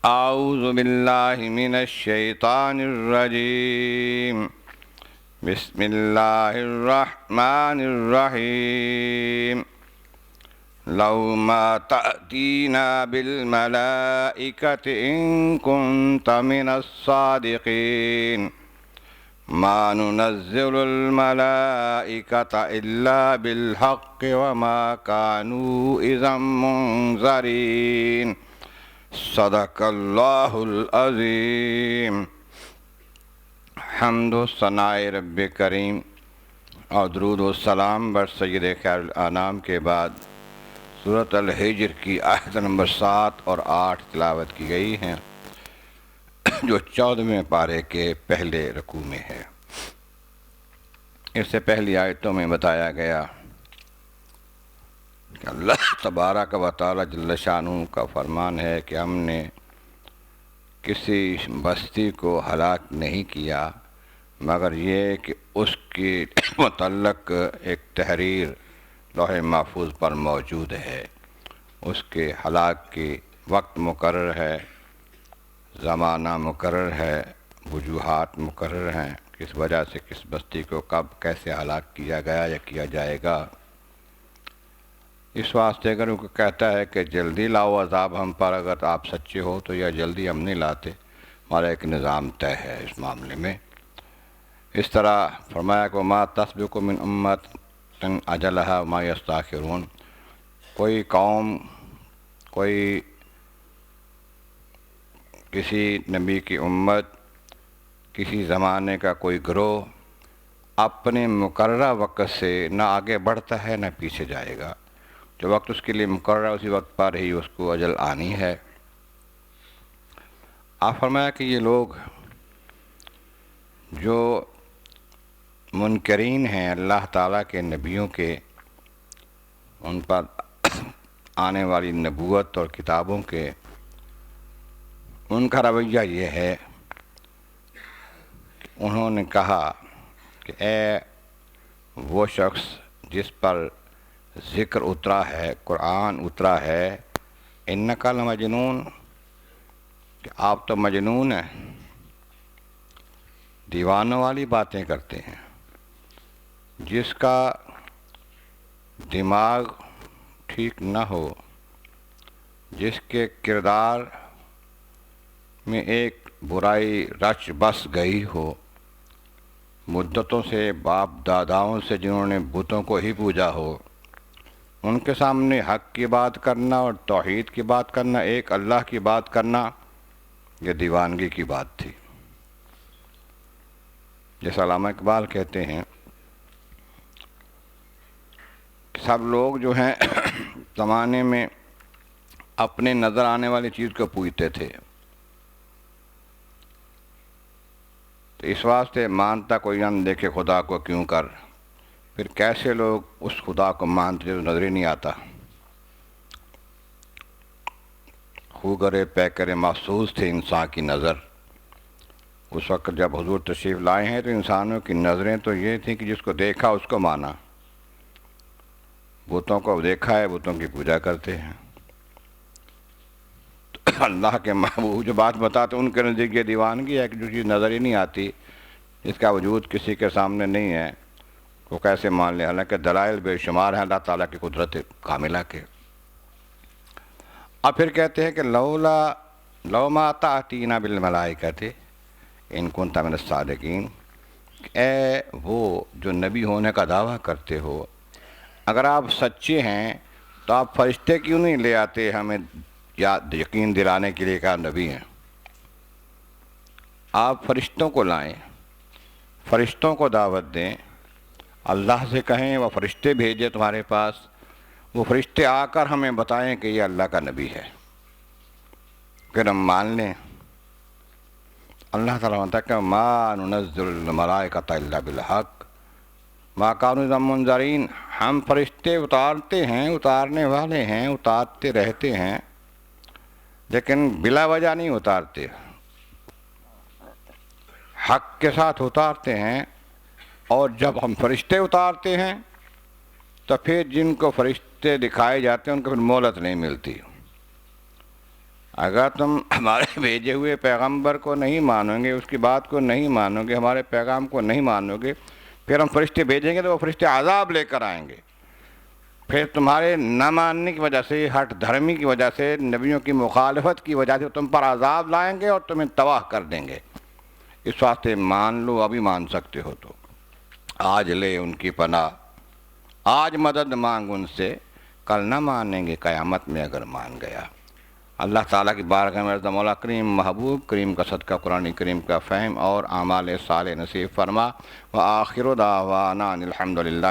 اعوذ باللہ من الشیطان الرجیم بسم اللہ الرحمن الرحیم لو ما تأتینا بالملائکۃ ان کنت من الصادقین ما ننزل الملائکۃ الا بالحق وما كانوا اذا منظرین صدق اللہ العظیم۔ حمد و ثناء رب کریم اور درود و سلام بر سید خیر الانام کے بعد سورۃ الحجر کی آیت نمبر 7 اور 8 تلاوت کی گئی ہیں، جو 14ویں پارے کے پہلے رکوع میں ہے۔ اس سے پہلی آیتوں میں بتایا گیا کہ اللہ تبارک و تعالی جل شانہ کا فرمان ہے کہ ہم نے کسی بستی کو ہلاک نہیں کیا مگر یہ کہ اس کی متعلق ایک تحریر لوح محفوظ پر موجود ہے، اس کے ہلاک کی وقت مقرر ہے، زمانہ مقرر ہے، وجوہات مقرر ہیں، کس وجہ سے کس بستی کو کب کیسے ہلاک کیا گیا یا کیا جائے گا۔ اس واسطے اگر وہ کہتا ہے کہ جلدی لاؤ عذاب ہم پر، اگر آپ سچے ہو تو یا جلدی ہم نہیں لاتے، ہمارا ایک نظام طے ہے اس معاملے میں۔ اس طرح فرمایا کہ ما تسبق من امت اجلها وما یستاخرون، کوئی قوم، کوئی کسی نبی کی امت، کسی زمانے کا کوئی گروہ اپنے مقررہ وقت سے نہ آگے بڑھتا ہے نہ پیچھے جائے گا۔ جو وقت اس کے لیے مقررہ اسی وقت پر ہی اس کو اجل آنی ہے۔ آپ فرمایا کہ یہ لوگ جو منکرین ہیں اللہ تعالیٰ کے نبیوں کے، ان پر آنے والی نبوت اور کتابوں کے، ان کا رویہ یہ ہے کہ انہوں نے کہا کہ اے وہ شخص جس پر ذکر اترا ہے، قرآن اترا ہے، انک لمجنون، کہ آپ تو مجنون ہیں، دیوانوں والی باتیں کرتے ہیں۔ جس کا دماغ ٹھیک نہ ہو، جس کے کردار میں ایک برائی رچ بس گئی ہو، مدتوں سے باپ داداؤں سے جنہوں نے بتوں کو ہی پوجا ہو، ان کے سامنے حق کی بات کرنا اور توحید کی بات کرنا، ایک اللہ کی بات کرنا، یہ دیوانگی کی بات تھی۔ جیسا علامہ اقبال کہتے ہیں کہ سب لوگ جو ہیں زمانے میں اپنے نظر آنے والی چیز کو پوجتے تھے، تو اس واسطے مانتا کوئی نہ دیکھے خدا کو کیوں کر، پھر کیسے لوگ اس خدا کو مانتے جو نظر ہی نہیں آتا۔ خو گرے پے کرے محسوس تھے انسان کی نظر۔ اس وقت جب حضور تشریف لائے ہیں تو انسانوں کی نظریں تو یہ تھیں کہ جس کو دیکھا اس کو مانا، بتوں کو دیکھا ہے بتوں کی پوجا کرتے ہیں۔ اللہ کے محبوب جو بات بتاتے ان کے نزدیک یہ دیوانگی ہے کہ جو چیز نظر ہی نہیں آتی، جس کا وجود کسی کے سامنے نہیں ہے، وہ کیسے مان لے، حالانکہ دلائل بے شمار ہیں اللہ تعالیٰ کی قدرت کاملہ کے۔ اب پھر کہتے ہیں کہ لو ما تأتینا بالملائکۃ ان کنت من الصادقین، اے وہ جو نبی ہونے کا دعویٰ کرتے ہو، اگر آپ سچے ہیں تو آپ فرشتے کیوں نہیں لے آتے ہمیں یقین دلانے کے لیے کہ آپ نبی ہیں؟ آپ فرشتوں کو لائیں، فرشتوں کو دعوت دیں، اللہ سے کہیں وہ فرشتے بھیجے تمہارے پاس، وہ فرشتے آ کر ہمیں بتائیں کہ یہ اللہ کا نبی ہے، پھر ہم مان لیں۔ اللہ تعالیٰ بتا کہ ما ننزل الملائکۃ الا بالحق ما كانوا اذا منظرین، ہم فرشتے اتارتے ہیں، اتارنے والے ہیں، اتارتے رہتے ہیں، لیکن بلا وجہ نہیں اتارتے، حق کے ساتھ اتارتے ہیں۔ اور جب ہم فرشتے اتارتے ہیں تو پھر جن کو فرشتے دکھائے جاتے ہیں ان کو پھر مہلت نہیں ملتی، اگر تم ہمارے بھیجے ہوئے پیغمبر کو نہیں مانو گے، اس کی بات کو نہیں مانو گے، ہمارے پیغام کو نہیں مانو گے، پھر ہم فرشتے بھیجیں گے تو وہ فرشتے عذاب لے کر آئیں گے۔ پھر تمہارے نہ ماننے کی وجہ سے، ہٹ دھرمی کی وجہ سے، نبیوں کی مخالفت کی وجہ سے تم پر عذاب لائیں گے اور تمہیں تباہ کر دیں گے۔ اس واسطے مان لو، ابھی مان سکتے ہو تو آج لے ان کی پناہ، آج مدد مانگ ان سے، کل نہ مانیں گے قیامت میں اگر مان گیا۔ اللہ تعالیٰ کی بارگاہ میں عرض مولا کریم محبوب کریم کا صدقہ قرآن کریم کا فہم اور اعمال صالح نصیب فرما۔ وآخر دعوانا الحمدللہ۔